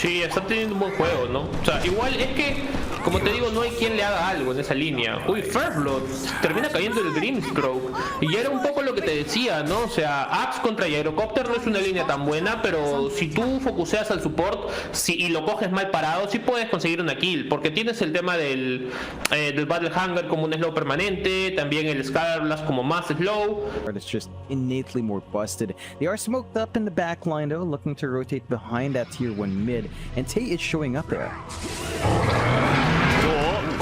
Sí, está teniendo un buen juego, ¿no? O sea, igual es que, como te digo, no hay quien le haga algo en esa línea. Uy, First Blood termina cayendo el Grimstroke. Y era un poco lo que te decía, ¿no? O sea, Axe contra Gyrocopter no es una línea tan buena, pero si tú focuseas al support y lo coges mal parado, sí puedes conseguir una kill. Porque tienes el tema del Battle Hunger como un slow permanente, también el Scarblast como más slow. It's just innately more busted. They are smoked up in the back line though, looking to rotate behind that tier 1 mid, and Tay is showing up there.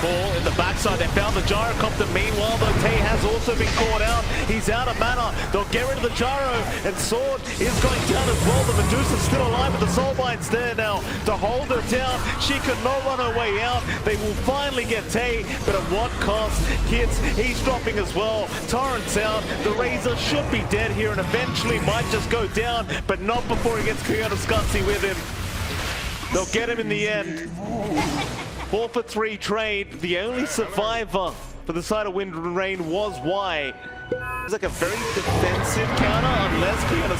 Call in the backside. They found the Gyrocopter. Meanwhile, though, Tay has also been caught out. He's out of mana. They'll get rid of the Gyro, and Sword is going down as well. The Medusa's still alive, but the Soulbind's there now to hold her down. She could not run her way out. They will finally get Tay, but at what cost? Kids, he's dropping as well. Torrent's out. The Razor should be dead here and eventually might just go down, but not before he gets Kyoto with him. They'll get him in the end. 4-for-3 trade. The only survivor for the side of Wind and Rain was Y. It's like a very defensive counter unless Kyoto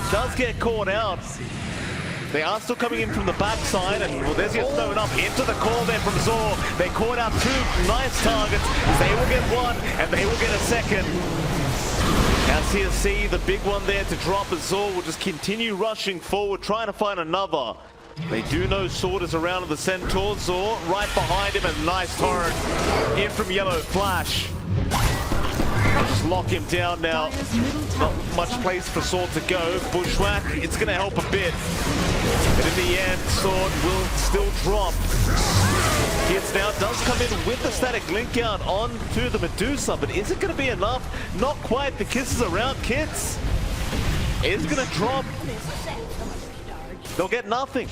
does get caught out. They are still coming in from the backside, and well, there's gets thrown up into the call there from Zor. They caught out two nice targets. They will get one, and they will get a second. As CSC, the big one there to drop, as Zor will just continue rushing forward, trying to find another. They do know Sword is around the Centaur. Zor right behind him, and nice torrent in from Yellow Flash. Just lock him down now. Not much place for Sword to go. Bushwhack, it's going to help a bit. But in the end, Sword will still drop. Kids now does come in with the static link out onto the Medusa, but is it going to be enough? Not quite. The kisses around Kids. Is going to drop. They'll get nothing.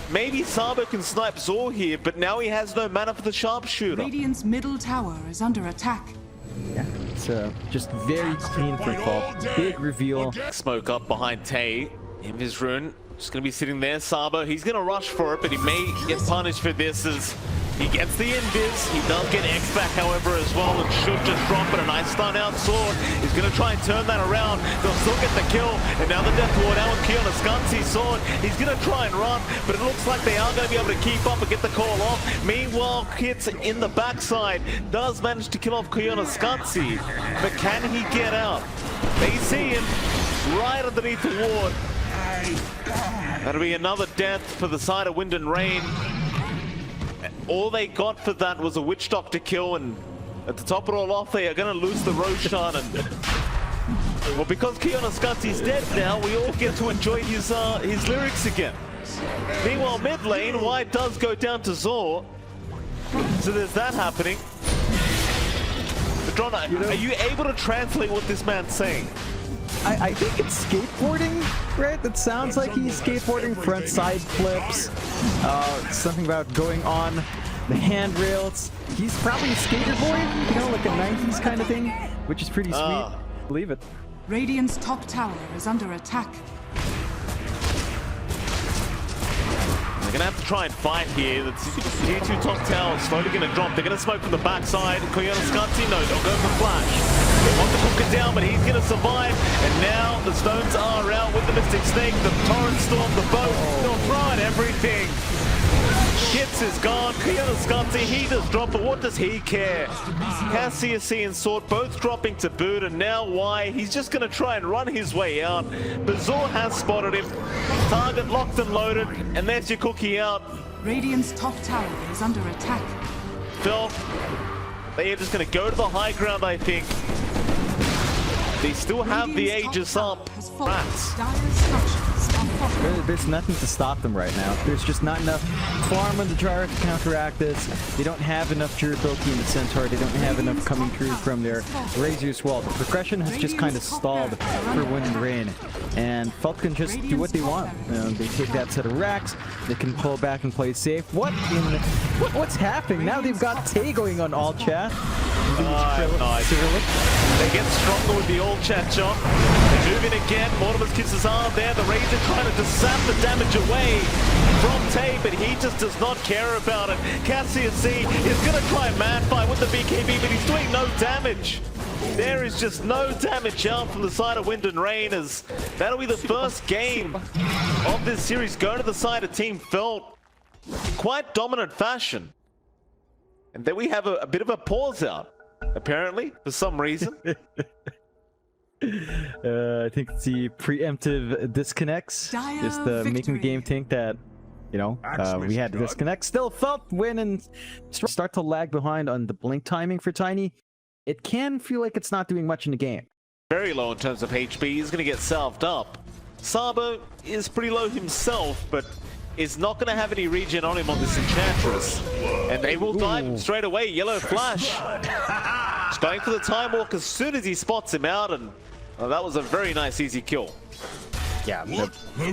Maybe Sabo can snipe Zor here, but now he has no mana for the sharpshooter. Radiant's middle tower is under attack. Yeah, it's just very clean for fall. Big reveal. Smoke up behind Tay in his rune. Just gonna be sitting there. Sabo, he's gonna rush for it, but he may get punished for this as he gets the invis. He does get X back, however, as well, and should just drop it. A nice stun out Sword. He's going to try and turn that around. They'll still get the kill. And now the Death Ward out with Kyoto Sword. He's going to try and run, but it looks like they are going to be able to keep up and get the call off. Meanwhile, Kits in the backside does manage to kill off Kyoto, but can he get out? They see him right underneath the ward. That'll be another death for the side of Wind and Rain. All they got for that was a Witch Doctor kill, and at the top of it all off, they are going to lose the Roshan. And well, because Kyoto-Skansi's dead now, we all get to enjoy his lyrics again. Meanwhile, mid lane, Y does go down to Zor, so there's that happening. Madrona, are you able to translate what this man's saying? I think it's skateboarding, right? That sounds like he's skateboarding, front side flips, something about going on the handrails. He's probably a skater boy, you know, like a 90s kind of thing, which is pretty sweet. Believe it. Radiant's top tower is under attack. They're going to have to try and fight here. The tier 2 top tower slowly going to drop. They're going to smoke from the backside. Kyoto-Skansi, no, they'll go for Flash. They want to cook it down, but he's going to survive. And now the stones are out with the Mystic Snake. The Torrent Storm, the boat. They'll throw at everything. Kits is gone. Kyoto-Skansi, he does drop, but what does he care? CSC and Sword both dropping to boot, and now Y, he's just going to try and run his way out. But Zor has spotted him. Target locked and loaded, and there's your cookie out. Radiant's top tower is under attack. Phil, they are just going to go to the high ground, I think. They still have the Aegis up. Rats. There's nothing to stop them right now. There's just not enough farm on the Gyro to counteract this. They don't have enough durability in the Centaur. They don't have enough coming through from their Razor's Wall. The progression has just kind of stalled for Wind and Rain. And Falk can just do what they want. They take that set of racks. They can pull back and play safe. What's happening? Now they've got Tay going on all chat. Nice. They get stronger with the all chat jump. They move in again. Mortimer's kisses are there. The Razor trying to just zap the damage away from Tay, but he just does not care about it. CSC is going to try and man fight with the BKB, but he's doing no damage. There is just no damage out from the side of Wind and Rain, as that'll be the first game of this series going to the side of Team Felt in quite dominant fashion. And then we have a bit of a pause out, apparently, for some reason. I think it's the preemptive disconnects. Just making the game think that, you know, we had to disconnect. Still Felt win and start to lag behind on the blink timing for Tiny. It can feel like it's not doing much in the game. Very low in terms of HP. He's going to get salved up. Sabo is pretty low himself, but is not going to have any regen on him on this Enchantress. And they will dive him straight away. Yellow Flash. He's going for the Time Walk as soon as he spots him out, and that was a very nice, easy kill. Yeah,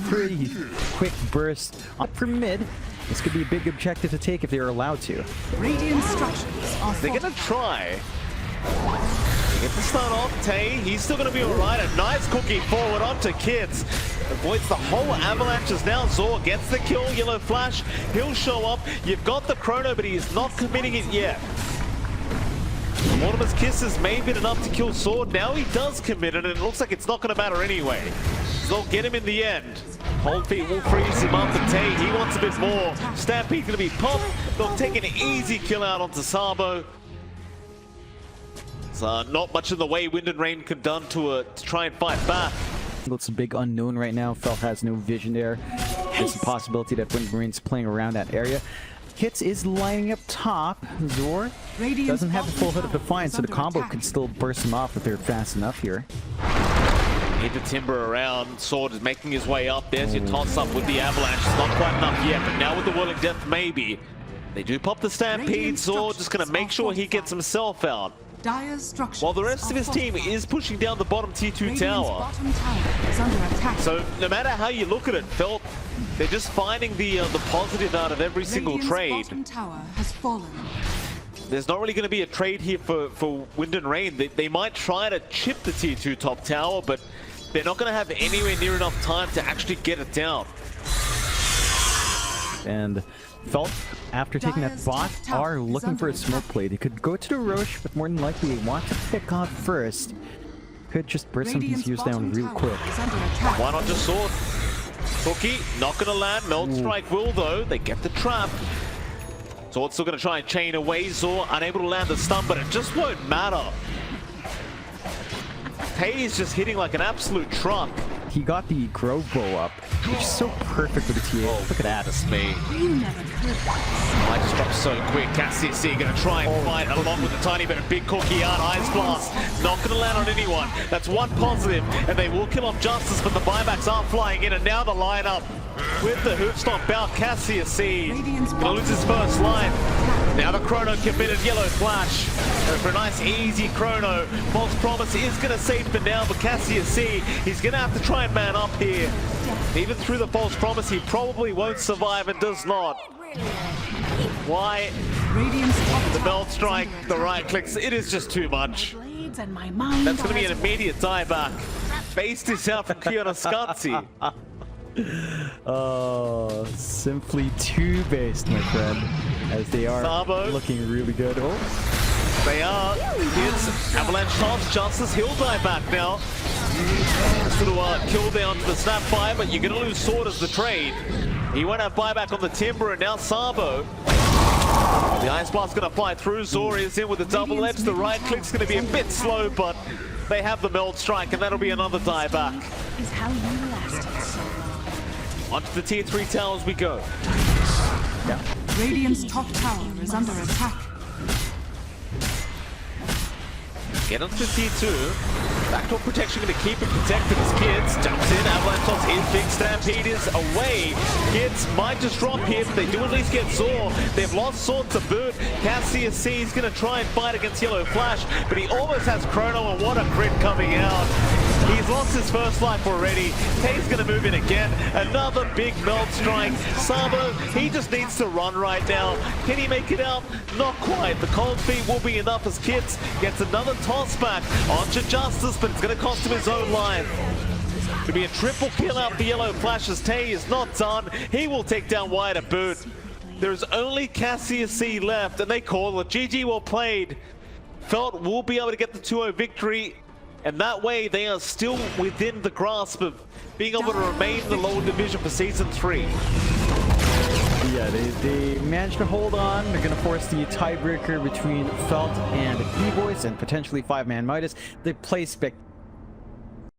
pretty quick burst up from mid. This could be a big objective to take if they are allowed to. Radiant structures are They're going to try. Get the start off, Tay. He's still going to be alright. A nice cookie forward onto Kids. Avoids the whole avalanche as now Zor gets the kill. Yellow Flash, he'll show up. You've got the chrono, but he is not committing it yet. Mortimer's kisses may have been enough to kill Sword. Now he does commit it, and it looks like it's not going to matter anyway. They'll get him in the end. Hold feet will freeze him up, and Tay, he wants a bit more. Stampede's going to be popped. They'll take an easy kill out onto Sabo. Not much in the way Wind and Rain could done to try and fight back. It's a big unknown right now. Felt has no vision there. There's a possibility that Wind and Rain's playing around that area. Hits is lining up top. Zor doesn't have the full hood of Defiance, so the combo can still burst him off if they're fast enough here. Hit the timber around. Sword is making his way up. There's your toss up with the avalanche. It's not quite enough yet, but now with the Whirling Death, maybe. They do pop the Stampede. Zor just going to make sure he gets himself out. While the rest of his team is pushing down the bottom tier 2 tower. So no matter how you look at it, Felt, they're just finding the positive out of every single trade. There's not really going to be a trade here for Wind and Rain. They might try to chip the tier 2 top tower, but they're not going to have anywhere near enough time to actually get it down. And Felt, after taking that bot, are looking for a smoke play. They could go to the Roche, but more than likely they want to pick off first. Could just burst some PCUs down real quick. Why not just Sword? Cookie, not going to land. Meld Strike will, though. They get the trap. Sword's still going to try and chain away. Zor unable to land the stun, but it just won't matter. Tay is just hitting like an absolute truck. He got the Grove Bow up, which is so perfect with the TA. Oh, look at that. That's me. I just dropped so quick. Cassius going to try and fight along with the tiny bit of big cookie out. Ice Blast. Not going to land on anyone. That's one positive, and they will kill off Justice, but the buybacks are flying in, and now the lineup with the hoop stomp out. Cassius going to lose his first life. Now the chrono committed. Yellow Flash. And for a nice easy chrono. False Promise is going to save for now, but Cassius he's going to have to try and man up here. Even through the False Promise, he probably won't survive and does not. Why? The Meld Strike, the right clicks, it is just too much. That's going to be an immediate dieback. Based this out from Kiana Scanzi. Oh, simply too based, my friend, as they are Sabo looking really good. Oh, they are. Here's Avalanche toss. Justice, he'll die back now. Little kill down to the Snapfire, but you're going to lose Sword as the trade. He won't have buyback on the Timber, and now Sabo. The Ice Blast's going to fly through. Zor is in with the double edge. The right click's going to be a bit slow, but they have the Meld Strike, and that'll be another dieback. Onto the tier 3 towers we go. Yeah. Radiant's top tower is under attack. Get onto the tier 2. Backdoor protection going to keep it protected as Kids jumps in. Avalanche toss his big Stampede is away. Kids might just drop here, but they do at least get Zor. They've lost Sword to boot. Cassius is going to try and fight against Yellow Flash, but he almost has Chrono, and what a crit coming out. He's lost his first life already. Tay's going to move in again. Another big Meld Strike. Sabo, he just needs to run right now. Can he make it out? Not quite. The cold feet will be enough as Kids gets another toss back onto Justice, but it's going to cost him his own life. To be a triple kill out for Yellow Flash as Tay is not done. He will take down Wyatt at boot. There's only Cassius left, and they call it GG well played. Felt will be able to get the 2-0 victory, and that way they are still within the grasp of being able to remain in the lower division for Season 3. Yeah, they managed to hold on. They're going to force the tiebreaker between Felt and B-Boys and potentially 5-Man Midas. They play